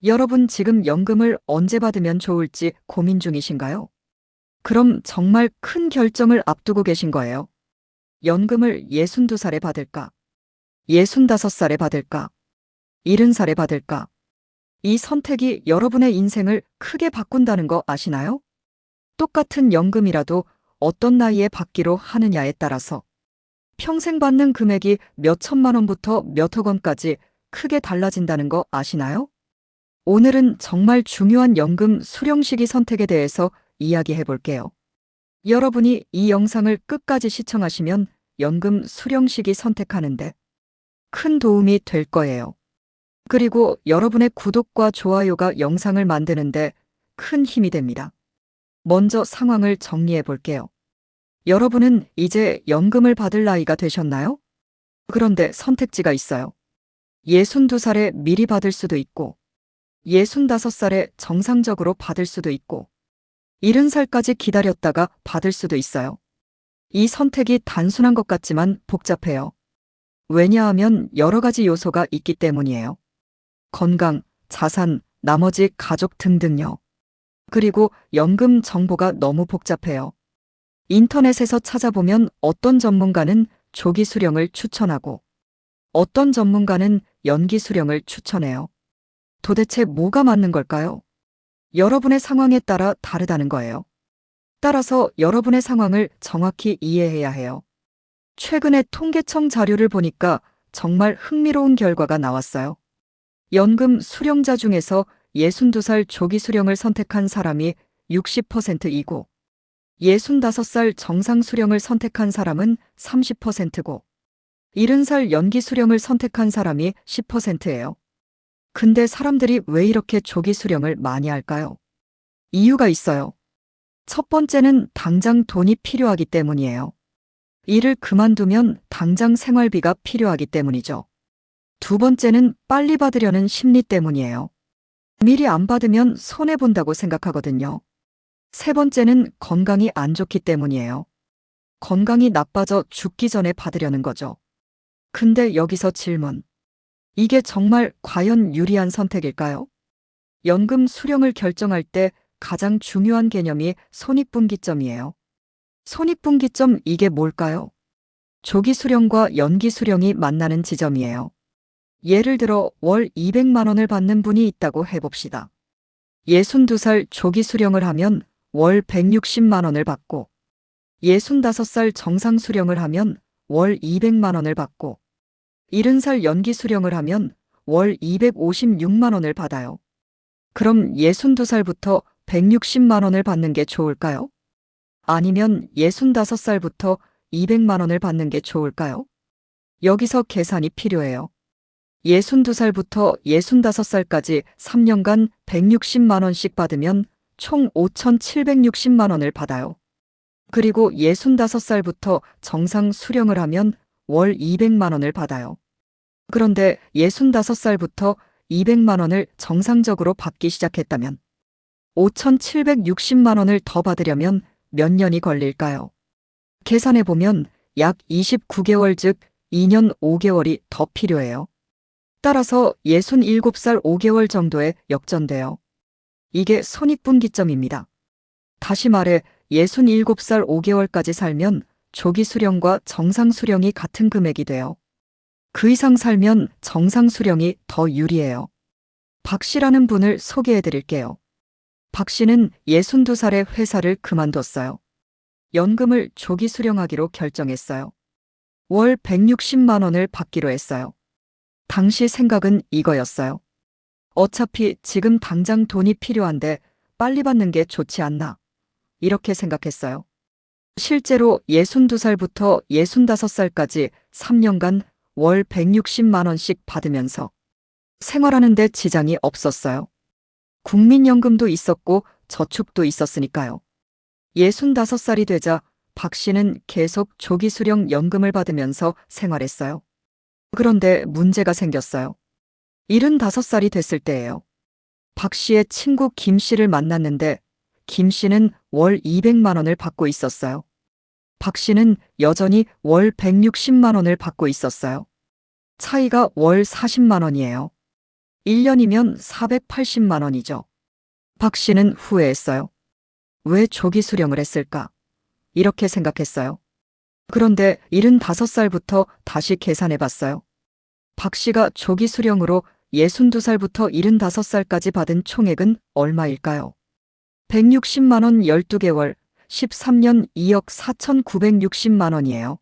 여러분 지금 연금을 언제 받으면 좋을지 고민 중이신가요? 그럼 정말 큰 결정을 앞두고 계신 거예요. 연금을 62살에 받을까? 65살에 받을까? 70살에 받을까? 이 선택이 여러분의 인생을 크게 바꾼다는 거 아시나요? 똑같은 연금이라도 어떤 나이에 받기로 하느냐에 따라서 평생 받는 금액이 몇 천만 원부터 몇 억 원까지 크게 달라진다는 거 아시나요? 오늘은 정말 중요한 연금 수령 시기 선택에 대해서 이야기해 볼게요. 여러분이 이 영상을 끝까지 시청하시면 연금 수령 시기 선택하는데 큰 도움이 될 거예요. 그리고 여러분의 구독과 좋아요가 영상을 만드는데 큰 힘이 됩니다. 먼저 상황을 정리해 볼게요. 여러분은 이제 연금을 받을 나이가 되셨나요? 그런데 선택지가 있어요. 62살에 미리 받을 수도 있고, 65살에 정상적으로 받을 수도 있고, 70살까지 기다렸다가 받을 수도 있어요. 이 선택이 단순한 것 같지만 복잡해요. 왜냐하면 여러 가지 요소가 있기 때문이에요. 건강, 자산, 나머지 가족 등등요. 그리고 연금 정보가 너무 복잡해요. 인터넷에서 찾아보면 어떤 전문가는 조기 수령을 추천하고 어떤 전문가는 연기 수령을 추천해요. 도대체 뭐가 맞는 걸까요? 여러분의 상황에 따라 다르다는 거예요. 따라서 여러분의 상황을 정확히 이해해야 해요. 최근에 통계청 자료를 보니까 정말 흥미로운 결과가 나왔어요. 연금 수령자 중에서 62살 조기 수령을 선택한 사람이 60%이고 65살 정상 수령을 선택한 사람은 30%고 70살 연기 수령을 선택한 사람이 10%예요. 근데 사람들이 왜 이렇게 조기 수령을 많이 할까요? 이유가 있어요. 첫 번째는 당장 돈이 필요하기 때문이에요. 일을 그만두면 당장 생활비가 필요하기 때문이죠. 두 번째는 빨리 받으려는 심리 때문이에요. 미리 안 받으면 손해본다고 생각하거든요. 세 번째는 건강이 안 좋기 때문이에요. 건강이 나빠져 죽기 전에 받으려는 거죠. 근데 여기서 질문. 이게 정말 과연 유리한 선택일까요? 연금 수령을 결정할 때 가장 중요한 개념이 손익분기점이에요. 손익분기점 이게 뭘까요? 조기 수령과 연기 수령이 만나는 지점이에요. 예를 들어 월 200만 원을 받는 분이 있다고 해봅시다. 62살 조기 수령을 하면 월 160만 원을 받고 65살 정상 수령을 하면 월 200만 원을 받고 70살 연기 수령을 하면 월 256만 원을 받아요. 그럼 62살부터 160만 원을 받는 게 좋을까요? 아니면 65살부터 200만 원을 받는 게 좋을까요? 여기서 계산이 필요해요. 62살부터 65살까지 3년간 160만 원씩 받으면 총 5,760만 원을 받아요. 그리고 65살부터 정상 수령을 하면 월 200만 원을 받아요. 그런데 65살부터 200만 원을 정상적으로 받기 시작했다면 5,760만 원을 더 받으려면 몇 년이 걸릴까요? 계산해보면 약 29개월 즉 2년 5개월이 더 필요해요. 따라서 67살 5개월 정도에 역전돼요. 이게 손익분기점입니다. 다시 말해 67살 5개월까지 살면 조기 수령과 정상 수령이 같은 금액이 돼요. 그 이상 살면 정상 수령이 더 유리해요. 박 씨라는 분을 소개해 드릴게요. 박 씨는 62살에 회사를 그만뒀어요. 연금을 조기 수령하기로 결정했어요. 월 160만 원을 받기로 했어요. 당시 생각은 이거였어요. 어차피 지금 당장 돈이 필요한데 빨리 받는 게 좋지 않나. 이렇게 생각했어요. 실제로 62살부터 65살까지 3년간 월 160만 원씩 받으면서 생활하는 데 지장이 없었어요. 국민연금도 있었고 저축도 있었으니까요. 65살이 되자 박 씨는 계속 조기 수령 연금을 받으면서 생활했어요. 그런데 문제가 생겼어요. 75살이 됐을 때예요. 박 씨의 친구 김 씨를 만났는데 김 씨는 월 200만 원을 받고 있었어요. 박 씨는 여전히 월 160만 원을 받고 있었어요. 차이가 월 40만 원이에요. 1년이면 480만 원이죠. 박 씨는 후회했어요. 왜 조기 수령을 했을까? 이렇게 생각했어요. 그런데 75살부터 다시 계산해 봤어요. 박 씨가 조기 수령으로 62살부터 75살까지 받은 총액은 얼마일까요? 160만 원 12개월, 13년 2억 4,960만 원이에요.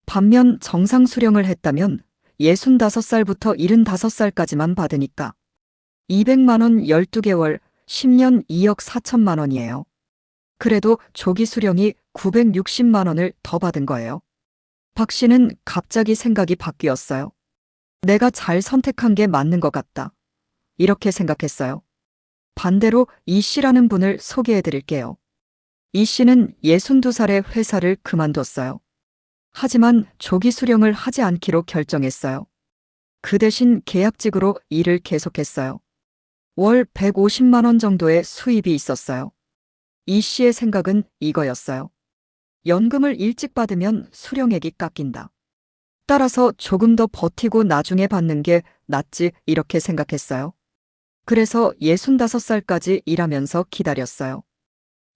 반면 정상 수령을 했다면 65살부터 75살까지만 받으니까 200만 원 12개월, 10년 2억 4천만 원이에요. 그래도 조기 수령이 960만 원을 더 받은 거예요. 박 씨는 갑자기 생각이 바뀌었어요. 내가 잘 선택한 게 맞는 것 같다. 이렇게 생각했어요. 반대로 이 씨라는 분을 소개해 드릴게요. 이 씨는 62살에 회사를 그만뒀어요. 하지만 조기 수령을 하지 않기로 결정했어요. 그 대신 계약직으로 일을 계속했어요. 월 150만 원 정도의 수입이 있었어요. 이 씨의 생각은 이거였어요. 연금을 일찍 받으면 수령액이 깎인다. 따라서 조금 더 버티고 나중에 받는 게 낫지 이렇게 생각했어요. 그래서 65살까지 일하면서 기다렸어요.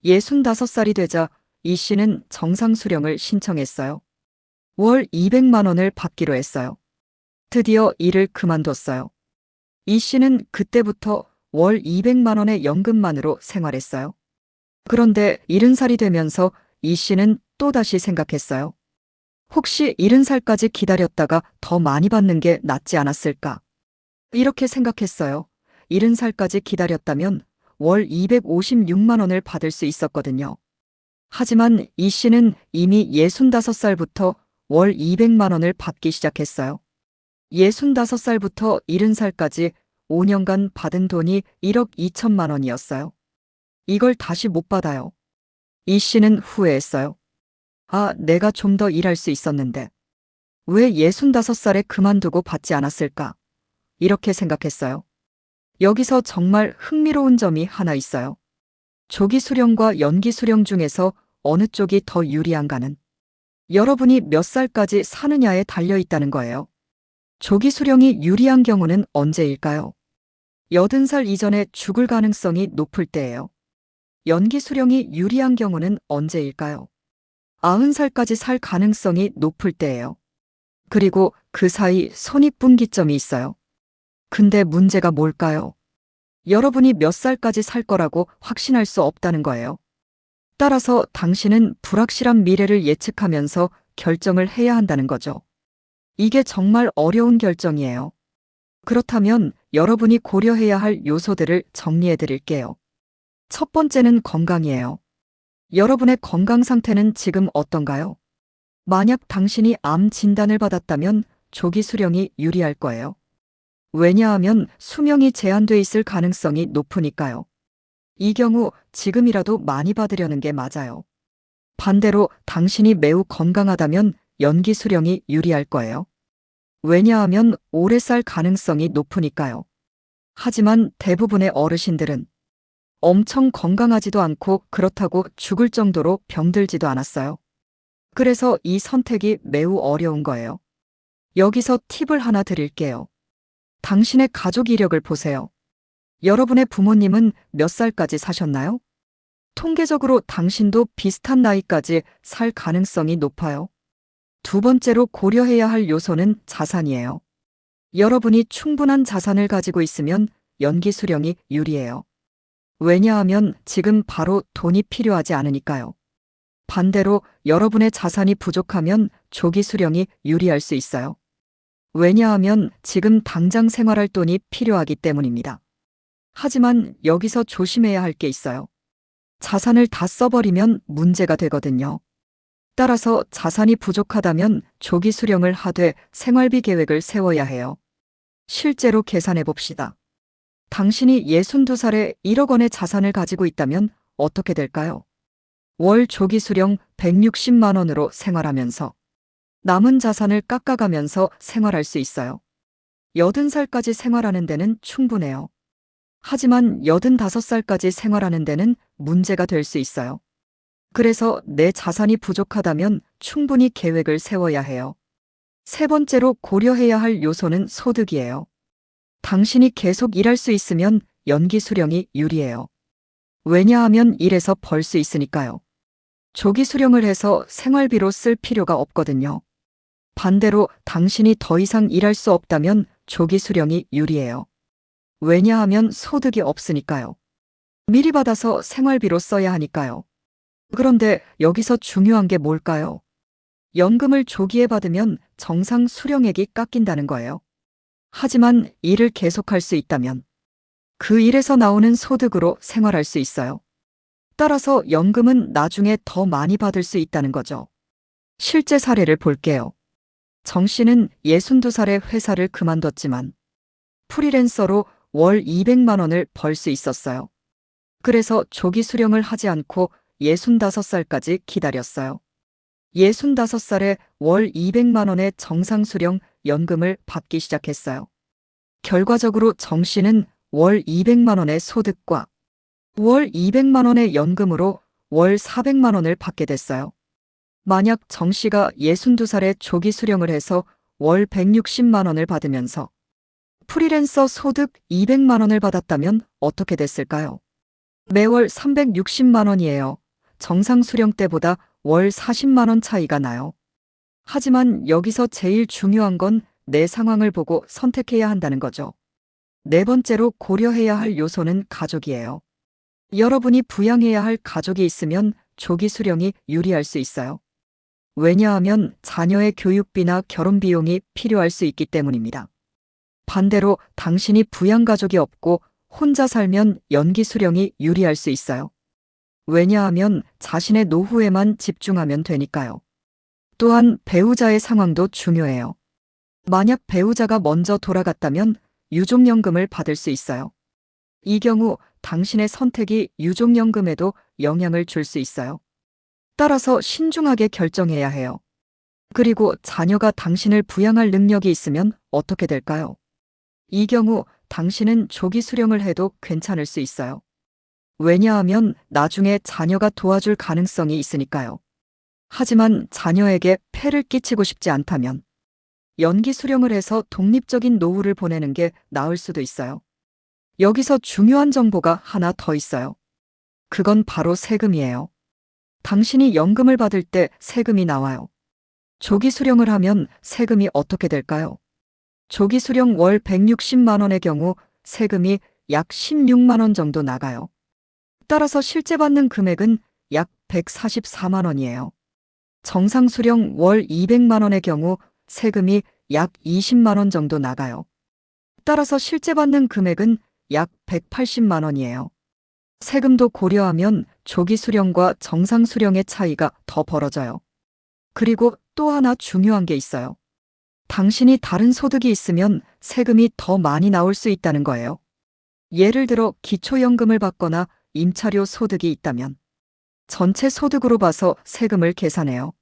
65살이 되자 이 씨는 정상 수령을 신청했어요. 월 200만 원을 받기로 했어요. 드디어 일을 그만뒀어요. 이 씨는 그때부터 월 200만 원의 연금만으로 생활했어요. 그런데 70살이 되면서 이 씨는 또다시 생각했어요. 혹시 70살까지 기다렸다가 더 많이 받는 게 낫지 않았을까? 이렇게 생각했어요. 70살까지 기다렸다면 월 256만 원을 받을 수 있었거든요. 하지만 이 씨는 이미 65살부터 월 200만 원을 받기 시작했어요. 65살부터 70살까지 5년간 받은 돈이 1억 2천만 원이었어요. 이걸 다시 못 받아요. 이 씨는 후회했어요. 아, 내가 좀 더 일할 수 있었는데. 왜 65살에 그만두고 받지 않았을까? 이렇게 생각했어요. 여기서 정말 흥미로운 점이 하나 있어요. 조기 수령과 연기 수령 중에서 어느 쪽이 더 유리한가는 여러분이 몇 살까지 사느냐에 달려 있다는 거예요. 조기 수령이 유리한 경우는 언제일까요? 80살 이전에 죽을 가능성이 높을 때예요. 연기 수령이 유리한 경우는 언제일까요? 90살까지 살 가능성이 높을 때예요. 그리고 그 사이 손익분기점이 있어요. 근데 문제가 뭘까요? 여러분이 몇 살까지 살 거라고 확신할 수 없다는 거예요. 따라서 당신은 불확실한 미래를 예측하면서 결정을 해야 한다는 거죠. 이게 정말 어려운 결정이에요. 그렇다면 여러분이 고려해야 할 요소들을 정리해 드릴게요. 첫 번째는 건강이에요. 여러분의 건강 상태는 지금 어떤가요? 만약 당신이 암 진단을 받았다면 조기 수령이 유리할 거예요. 왜냐하면 수명이 제한돼 있을 가능성이 높으니까요. 이 경우 지금이라도 많이 받으려는 게 맞아요. 반대로 당신이 매우 건강하다면 연기 수령이 유리할 거예요. 왜냐하면 오래 살 가능성이 높으니까요. 하지만 대부분의 어르신들은 엄청 건강하지도 않고 그렇다고 죽을 정도로 병들지도 않았어요. 그래서 이 선택이 매우 어려운 거예요. 여기서 팁을 하나 드릴게요. 당신의 가족 이력을 보세요. 여러분의 부모님은 몇 살까지 사셨나요? 통계적으로 당신도 비슷한 나이까지 살 가능성이 높아요. 두 번째로 고려해야 할 요소는 자산이에요. 여러분이 충분한 자산을 가지고 있으면 연기 수령이 유리해요. 왜냐하면 지금 바로 돈이 필요하지 않으니까요. 반대로 여러분의 자산이 부족하면 조기 수령이 유리할 수 있어요. 왜냐하면 지금 당장 생활할 돈이 필요하기 때문입니다. 하지만 여기서 조심해야 할 게 있어요. 자산을 다 써버리면 문제가 되거든요. 따라서 자산이 부족하다면 조기 수령을 하되 생활비 계획을 세워야 해요. 실제로 계산해 봅시다. 당신이 62살에 1억 원의 자산을 가지고 있다면 어떻게 될까요? 월 조기 수령 160만 원으로 생활하면서 남은 자산을 깎아가면서 생활할 수 있어요. 80살까지 생활하는 데는 충분해요. 하지만 85살까지 생활하는 데는 문제가 될 수 있어요. 그래서 내 자산이 부족하다면 충분히 계획을 세워야 해요. 세 번째로 고려해야 할 요소는 소득이에요. 당신이 계속 일할 수 있으면 연기 수령이 유리해요. 왜냐하면 일해서 벌 수 있으니까요. 조기 수령을 해서 생활비로 쓸 필요가 없거든요. 반대로 당신이 더 이상 일할 수 없다면 조기 수령이 유리해요. 왜냐하면 소득이 없으니까요. 미리 받아서 생활비로 써야 하니까요. 그런데 여기서 중요한 게 뭘까요? 연금을 조기에 받으면 정상 수령액이 깎인다는 거예요. 하지만 일을 계속할 수 있다면 그 일에서 나오는 소득으로 생활할 수 있어요. 따라서 연금은 나중에 더 많이 받을 수 있다는 거죠. 실제 사례를 볼게요. 정 씨는 62살에 회사를 그만뒀지만 프리랜서로 월 200만 원을 벌 수 있었어요. 그래서 조기 수령을 하지 않고 65살까지 기다렸어요. 65살에 월 200만 원의 정상 수령 연금을 받기 시작했어요. 결과적으로 정 씨는 월 200만 원의 소득과 월 200만 원의 연금으로 월 400만 원을 받게 됐어요. 만약 정 씨가 62살에 조기 수령을 해서 월 160만 원을 받으면서 프리랜서 소득 200만 원을 받았다면 어떻게 됐을까요? 매월 360만 원이에요. 정상 수령 때보다 월 40만 원 차이가 나요. 하지만 여기서 제일 중요한 건 내 상황을 보고 선택해야 한다는 거죠. 네 번째로 고려해야 할 요소는 가족이에요. 여러분이 부양해야 할 가족이 있으면 조기 수령이 유리할 수 있어요. 왜냐하면 자녀의 교육비나 결혼 비용이 필요할 수 있기 때문입니다. 반대로 당신이 부양 가족이 없고 혼자 살면 연기 수령이 유리할 수 있어요. 왜냐하면 자신의 노후에만 집중하면 되니까요. 또한 배우자의 상황도 중요해요. 만약 배우자가 먼저 돌아갔다면 유족연금을 받을 수 있어요. 이 경우 당신의 선택이 유족연금에도 영향을 줄 수 있어요. 따라서 신중하게 결정해야 해요. 그리고 자녀가 당신을 부양할 능력이 있으면 어떻게 될까요? 이 경우 당신은 조기 수령을 해도 괜찮을 수 있어요. 왜냐하면 나중에 자녀가 도와줄 가능성이 있으니까요. 하지만 자녀에게 폐를 끼치고 싶지 않다면 연기 수령을 해서 독립적인 노후를 보내는 게 나을 수도 있어요. 여기서 중요한 정보가 하나 더 있어요. 그건 바로 세금이에요. 당신이 연금을 받을 때 세금이 나와요. 조기 수령을 하면 세금이 어떻게 될까요? 조기 수령 월 160만 원의 경우 세금이 약 16만 원 정도 나가요. 따라서 실제 받는 금액은 약 144만 원이에요. 정상 수령 월 200만 원의 경우 세금이 약 20만 원 정도 나가요. 따라서 실제 받는 금액은 약 180만 원이에요. 세금도 고려하면 조기 수령과 정상 수령의 차이가 더 벌어져요. 그리고 또 하나 중요한 게 있어요. 당신이 다른 소득이 있으면 세금이 더 많이 나올 수 있다는 거예요. 예를 들어 기초연금을 받거나 임차료 소득이 있다면 전체 소득으로 봐서 세금을 계산해요.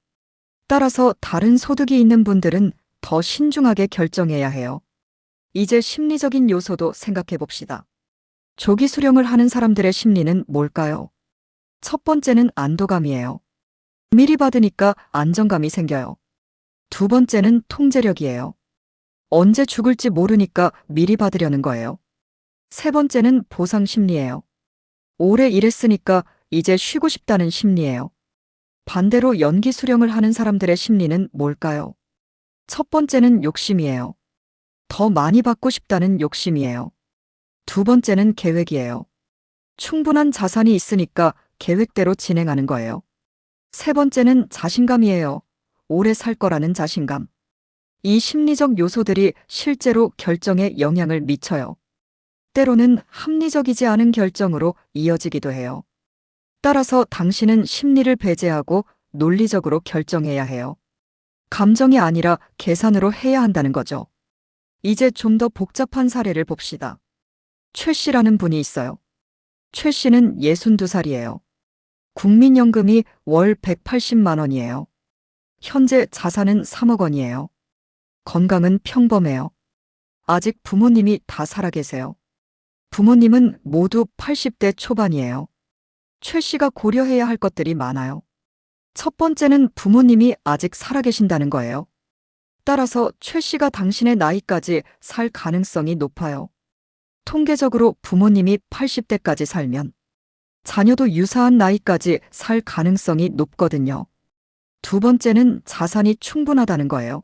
따라서 다른 소득이 있는 분들은 더 신중하게 결정해야 해요. 이제 심리적인 요소도 생각해 봅시다. 조기 수령을 하는 사람들의 심리는 뭘까요? 첫 번째는 안도감이에요. 미리 받으니까 안정감이 생겨요. 두 번째는 통제력이에요. 언제 죽을지 모르니까 미리 받으려는 거예요. 세 번째는 보상 심리예요. 오래 일했으니까 이제 쉬고 싶다는 심리예요. 반대로 연기 수령을 하는 사람들의 심리는 뭘까요? 첫 번째는 욕심이에요. 더 많이 받고 싶다는 욕심이에요. 두 번째는 계획이에요. 충분한 자산이 있으니까 계획대로 진행하는 거예요. 세 번째는 자신감이에요. 오래 살 거라는 자신감. 이 심리적 요소들이 실제로 결정에 영향을 미쳐요. 때로는 합리적이지 않은 결정으로 이어지기도 해요. 따라서 당신은 심리를 배제하고 논리적으로 결정해야 해요. 감정이 아니라 계산으로 해야 한다는 거죠. 이제 좀 더 복잡한 사례를 봅시다. 최 씨라는 분이 있어요. 최 씨는 62살이에요. 국민연금이 월 180만 원이에요. 현재 자산은 3억 원이에요. 건강은 평범해요. 아직 부모님이 다 살아계세요. 부모님은 모두 80대 초반이에요. 최 씨가 고려해야 할 것들이 많아요. 첫 번째는 부모님이 아직 살아계신다는 거예요. 따라서 최 씨가 당신의 나이까지 살 가능성이 높아요. 통계적으로 부모님이 80대까지 살면 자녀도 유사한 나이까지 살 가능성이 높거든요. 두 번째는 자산이 충분하다는 거예요.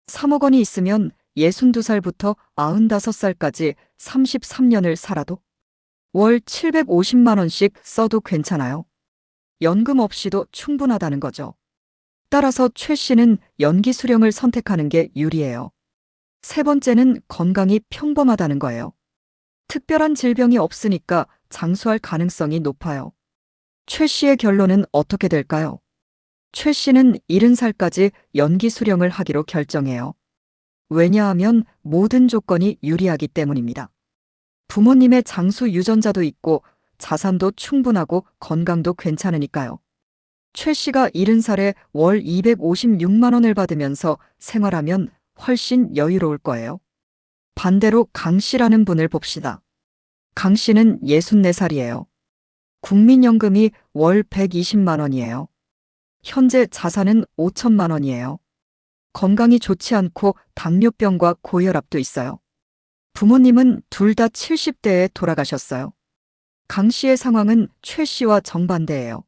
3억 원이 있으면 62살부터 95살까지 33년을 살아도 월 750만 원씩 써도 괜찮아요. 연금 없이도 충분하다는 거죠. 따라서 최 씨는 연기 수령을 선택하는 게 유리해요. 세 번째는 건강이 평범하다는 거예요. 특별한 질병이 없으니까 장수할 가능성이 높아요. 최 씨의 결론은 어떻게 될까요? 최 씨는 70살까지 연기 수령을 하기로 결정해요. 왜냐하면 모든 조건이 유리하기 때문입니다. 부모님의 장수 유전자도 있고 자산도 충분하고 건강도 괜찮으니까요. 최 씨가 70살에 월 256만 원을 받으면서 생활하면 훨씬 여유로울 거예요. 반대로 강 씨라는 분을 봅시다. 강 씨는 64살이에요. 국민연금이 월 120만 원이에요. 현재 자산은 5천만 원이에요. 건강이 좋지 않고 당뇨병과 고혈압도 있어요. 부모님은 둘 다 70대에 돌아가셨어요. 강 씨의 상황은 최 씨와 정반대예요.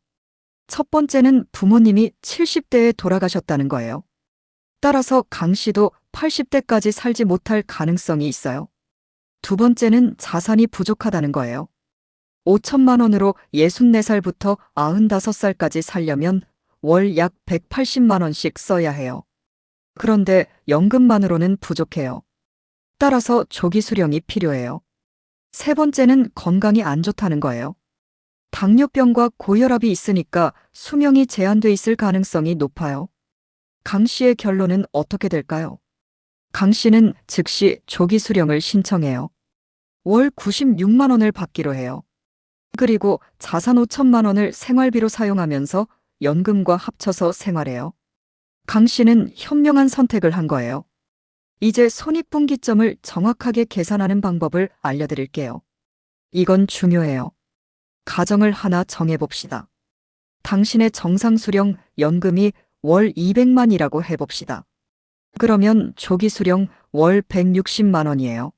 첫 번째는 부모님이 70대에 돌아가셨다는 거예요. 따라서 강 씨도 80대까지 살지 못할 가능성이 있어요. 두 번째는 자산이 부족하다는 거예요. 5천만 원으로 64살부터 95살까지 살려면 월 약 180만 원씩 써야 해요. 그런데 연금만으로는 부족해요. 따라서 조기 수령이 필요해요. 세 번째는 건강이 안 좋다는 거예요. 당뇨병과 고혈압이 있으니까 수명이 제한돼 있을 가능성이 높아요. 강 씨의 결론은 어떻게 될까요? 강 씨는 즉시 조기 수령을 신청해요. 월 96만 원을 받기로 해요. 그리고 자산 5천만 원을 생활비로 사용하면서 연금과 합쳐서 생활해요. 강 씨는 현명한 선택을 한 거예요. 이제 손익분기점을 정확하게 계산하는 방법을 알려드릴게요. 이건 중요해요. 가정을 하나 정해봅시다. 당신의 정상수령 연금이 월 200만이라고 해봅시다. 그러면 조기수령 월 160만 원이에요.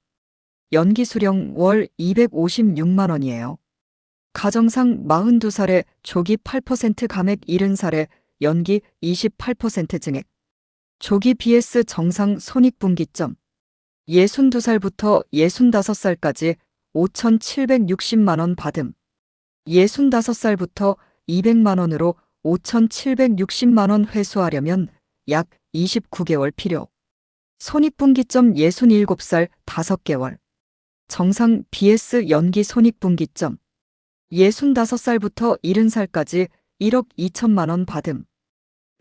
연기수령 월 256만 원이에요. 가정상 42살에 조기 8% 감액 70살에 연기 28% 증액. 조기 BS 정상 손익분기점. 62살부터 65살까지 5,760만 원 받음. 65살부터 200만 원으로 5,760만 원 회수하려면 약 29개월 필요. 손익분기점 67살 5개월. 정상 BS 연기 손익분기점. 65살부터 70살까지 1억 2천만 원 받음.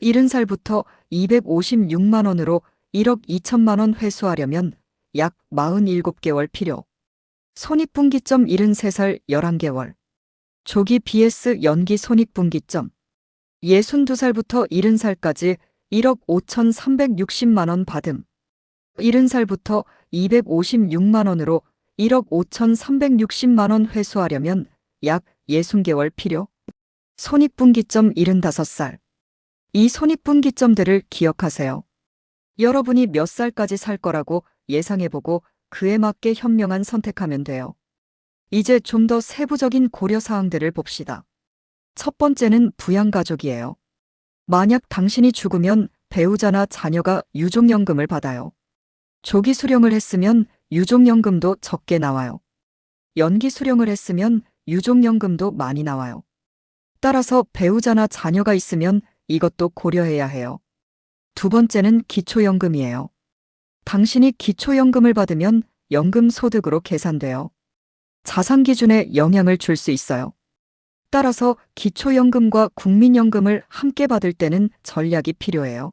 70살부터 256만 원으로 1억 2천만 원 회수하려면 약 47개월 필요. 손익분기점 73살 11개월. 조기 BS 연기 손익분기점. 62살부터 70살까지 1억 5,360만 원 받음. 70살부터 256만 원으로 1억 5,360만 원 회수하려면 약 60개월 필요. 손익분기점 75살. 이 손익분기점들을 기억하세요. 여러분이 몇 살까지 살 거라고 예상해보고 그에 맞게 현명한 선택하면 돼요. 이제 좀 더 세부적인 고려사항들을 봅시다. 첫 번째는 부양가족이에요. 만약 당신이 죽으면 배우자나 자녀가 유족연금을 받아요. 조기 수령을 했으면 유족연금도 적게 나와요. 연기 수령을 했으면 유족연금도 많이 나와요. 따라서 배우자나 자녀가 있으면 이것도 고려해야 해요. 두 번째는 기초연금이에요. 당신이 기초연금을 받으면 연금 소득으로 계산돼요. 자산 기준에 영향을 줄 수 있어요. 따라서 기초연금과 국민연금을 함께 받을 때는 전략이 필요해요.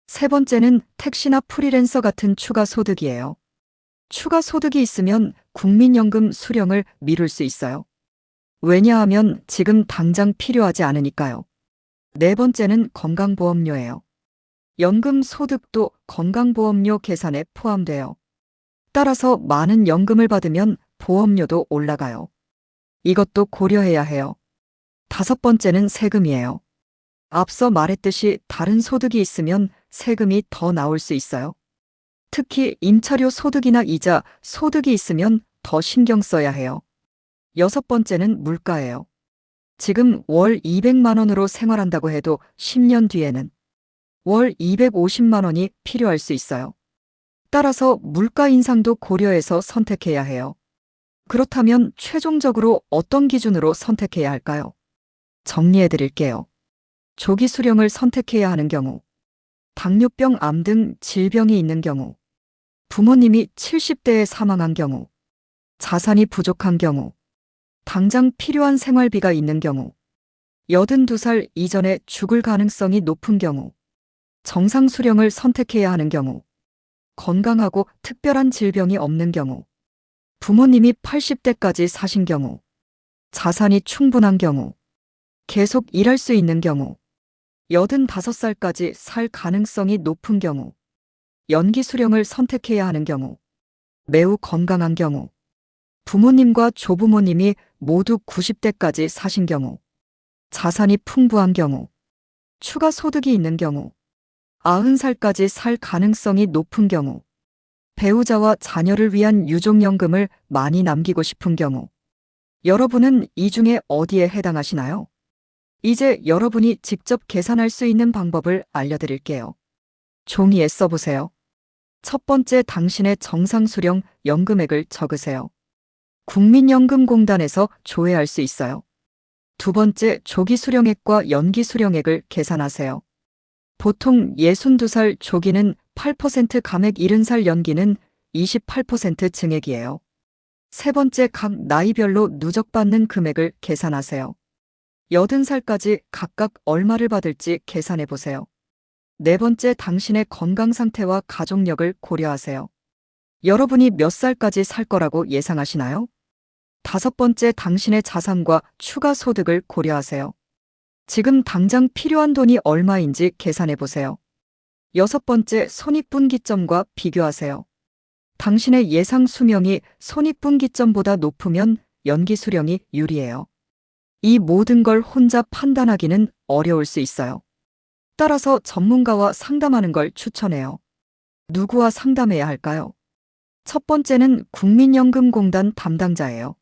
세 번째는 택시나 프리랜서 같은 추가 소득이에요. 추가 소득이 있으면 국민연금 수령을 미룰 수 있어요. 왜냐하면 지금 당장 필요하지 않으니까요. 네 번째는 건강보험료예요. 연금 소득도 건강보험료 계산에 포함돼요. 따라서 많은 연금을 받으면 보험료도 올라가요. 이것도 고려해야 해요. 다섯 번째는 세금이에요. 앞서 말했듯이 다른 소득이 있으면 세금이 더 나올 수 있어요. 특히 임차료 소득이나 이자, 소득이 있으면 더 신경 써야 해요. 여섯 번째는 물가예요. 지금 월 200만 원으로 생활한다고 해도 10년 뒤에는 월 250만 원이 필요할 수 있어요. 따라서 물가 인상도 고려해서 선택해야 해요. 그렇다면 최종적으로 어떤 기준으로 선택해야 할까요? 정리해 드릴게요. 조기 수령을 선택해야 하는 경우, 당뇨병, 암 등 질병이 있는 경우, 부모님이 70대에 사망한 경우, 자산이 부족한 경우, 당장 필요한 생활비가 있는 경우, 82살 이전에 죽을 가능성이 높은 경우, 정상 수령을 선택해야 하는 경우, 건강하고 특별한 질병이 없는 경우, 부모님이 80대까지 사신 경우, 자산이 충분한 경우, 계속 일할 수 있는 경우, 85살까지 살 가능성이 높은 경우, 연기 수령을 선택해야 하는 경우, 매우 건강한 경우, 부모님과 조부모님이 모두 90대까지 사신 경우, 자산이 풍부한 경우, 추가 소득이 있는 경우, 90살까지 살 가능성이 높은 경우, 배우자와 자녀를 위한 유족연금을 많이 남기고 싶은 경우, 여러분은 이 중에 어디에 해당하시나요? 이제 여러분이 직접 계산할 수 있는 방법을 알려드릴게요. 종이에 써보세요. 첫 번째, 당신의 정상 수령 연금액을 적으세요. 국민연금공단에서 조회할 수 있어요. 두 번째, 조기 수령액과 연기 수령액을 계산하세요. 보통 62살 조기는 8% 감액, 70살 연기는 28% 증액이에요. 세 번째, 각 나이별로 누적받는 금액을 계산하세요. 80살까지 각각 얼마를 받을지 계산해 보세요. 네 번째, 당신의 건강 상태와 가족력을 고려하세요. 여러분이 몇 살까지 살 거라고 예상하시나요? 다섯 번째, 당신의 자산과 추가 소득을 고려하세요. 지금 당장 필요한 돈이 얼마인지 계산해 보세요. 여섯 번째, 손익분기점과 비교하세요. 당신의 예상 수명이 손익분기점보다 높으면 연기 수령이 유리해요. 이 모든 걸 혼자 판단하기는 어려울 수 있어요. 따라서 전문가와 상담하는 걸 추천해요. 누구와 상담해야 할까요? 첫 번째는 국민연금공단 담당자예요.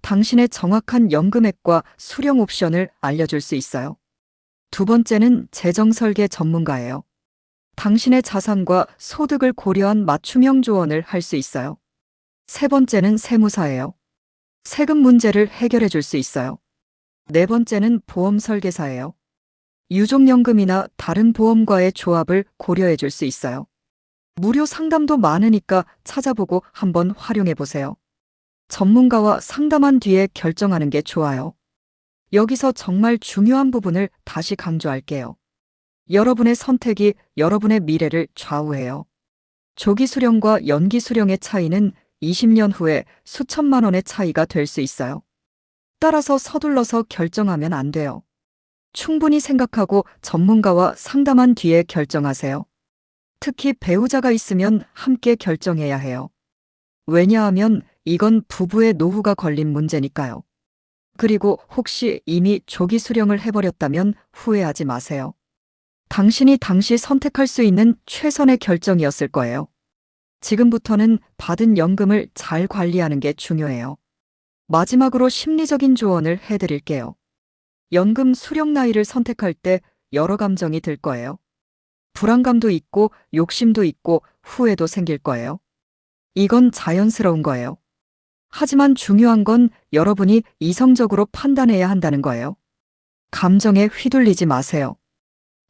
당신의 정확한 연금액과 수령 옵션을 알려줄 수 있어요. 두 번째는 재정설계 전문가예요. 당신의 자산과 소득을 고려한 맞춤형 조언을 할 수 있어요. 세 번째는 세무사예요. 세금 문제를 해결해 줄 수 있어요. 네 번째는 보험 설계사예요. 유족연금이나 다른 보험과의 조합을 고려해 줄 수 있어요. 무료 상담도 많으니까 찾아보고 한번 활용해 보세요. 전문가와 상담한 뒤에 결정하는 게 좋아요. 여기서 정말 중요한 부분을 다시 강조할게요. 여러분의 선택이 여러분의 미래를 좌우해요. 조기 수령과 연기 수령의 차이는 20년 후에 수천만 원의 차이가 될 수 있어요. 따라서 서둘러서 결정하면 안 돼요. 충분히 생각하고 전문가와 상담한 뒤에 결정하세요. 특히 배우자가 있으면 함께 결정해야 해요. 왜냐하면 이건 부부의 노후가 걸린 문제니까요. 그리고 혹시 이미 조기 수령을 해버렸다면 후회하지 마세요. 당신이 당시 선택할 수 있는 최선의 결정이었을 거예요. 지금부터는 받은 연금을 잘 관리하는 게 중요해요. 마지막으로 심리적인 조언을 해드릴게요. 연금 수령 나이를 선택할 때 여러 감정이 들 거예요. 불안감도 있고 욕심도 있고 후회도 생길 거예요. 이건 자연스러운 거예요. 하지만 중요한 건 여러분이 이성적으로 판단해야 한다는 거예요. 감정에 휘둘리지 마세요.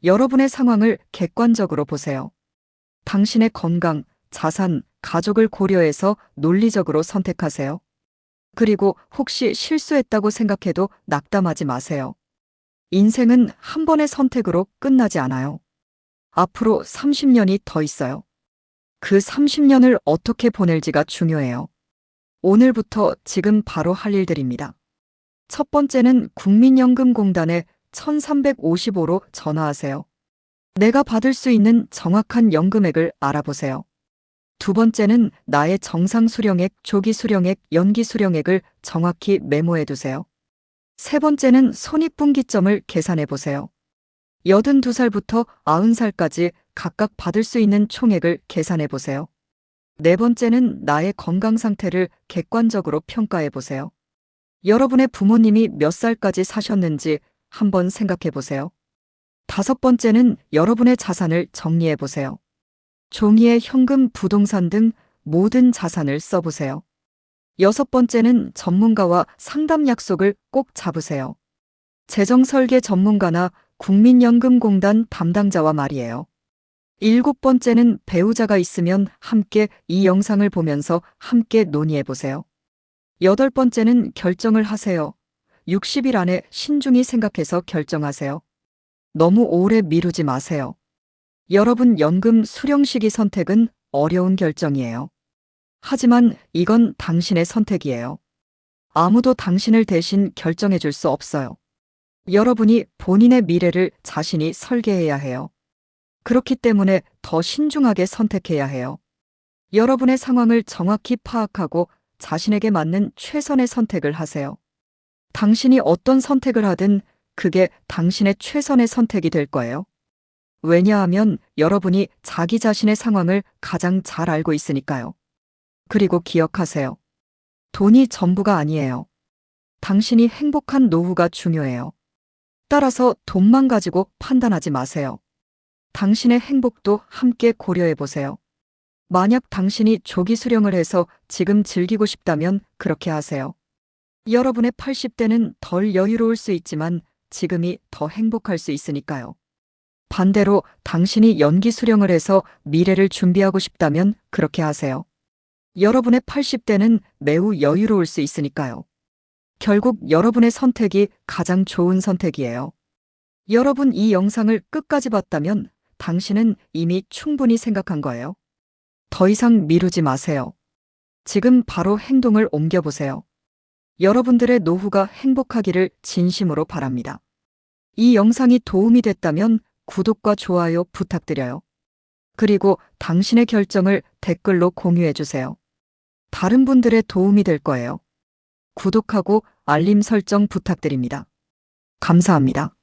여러분의 상황을 객관적으로 보세요. 당신의 건강, 자산, 가족을 고려해서 논리적으로 선택하세요. 그리고 혹시 실수했다고 생각해도 낙담하지 마세요. 인생은 한 번의 선택으로 끝나지 않아요. 앞으로 30년이 더 있어요. 그 30년을 어떻게 보낼지가 중요해요. 오늘부터 지금 바로 할 일들입니다. 첫 번째는 국민연금공단에 1355로 전화하세요. 내가 받을 수 있는 정확한 연금액을 알아보세요. 두 번째는 나의 정상 수령액, 조기 수령액, 연기 수령액을 정확히 메모해 두세요. 세 번째는 손익분기점을 계산해 보세요. 82살부터 90살까지 각각 받을 수 있는 총액을 계산해 보세요. 네 번째는 나의 건강 상태를 객관적으로 평가해 보세요. 여러분의 부모님이 몇 살까지 사셨는지 한번 생각해 보세요. 다섯 번째는 여러분의 자산을 정리해 보세요. 종이에 현금, 부동산 등 모든 자산을 써보세요. 여섯 번째는 전문가와 상담 약속을 꼭 잡으세요. 재정설계 전문가나 국민연금공단 담당자와 말이에요. 일곱 번째는 배우자가 있으면 함께 이 영상을 보면서 함께 논의해 보세요. 여덟 번째는 결정을 하세요. 60일 안에 신중히 생각해서 결정하세요. 너무 오래 미루지 마세요. 여러분 연금 수령 시기 선택은 어려운 결정이에요. 하지만 이건 당신의 선택이에요. 아무도 당신을 대신 결정해 줄 수 없어요. 여러분이 본인의 미래를 자신이 설계해야 해요. 그렇기 때문에 더 신중하게 선택해야 해요. 여러분의 상황을 정확히 파악하고 자신에게 맞는 최선의 선택을 하세요. 당신이 어떤 선택을 하든 그게 당신의 최선의 선택이 될 거예요. 왜냐하면 여러분이 자기 자신의 상황을 가장 잘 알고 있으니까요. 그리고 기억하세요. 돈이 전부가 아니에요. 당신이 행복한 노후가 중요해요. 따라서 돈만 가지고 판단하지 마세요. 당신의 행복도 함께 고려해 보세요. 만약 당신이 조기 수령을 해서 지금 즐기고 싶다면 그렇게 하세요. 여러분의 80대는 덜 여유로울 수 있지만 지금이 더 행복할 수 있으니까요. 반대로 당신이 연기 수령을 해서 미래를 준비하고 싶다면 그렇게 하세요. 여러분의 80대는 매우 여유로울 수 있으니까요. 결국 여러분의 선택이 가장 좋은 선택이에요. 여러분 이 영상을 끝까지 봤다면 당신은 이미 충분히 생각한 거예요. 더 이상 미루지 마세요. 지금 바로 행동을 옮겨보세요. 여러분들의 노후가 행복하기를 진심으로 바랍니다. 이 영상이 도움이 됐다면 구독과 좋아요 부탁드려요. 그리고 당신의 결정을 댓글로 공유해 주세요. 다른 분들의 도움이 될 거예요. 구독하고 알림 설정 부탁드립니다. 감사합니다.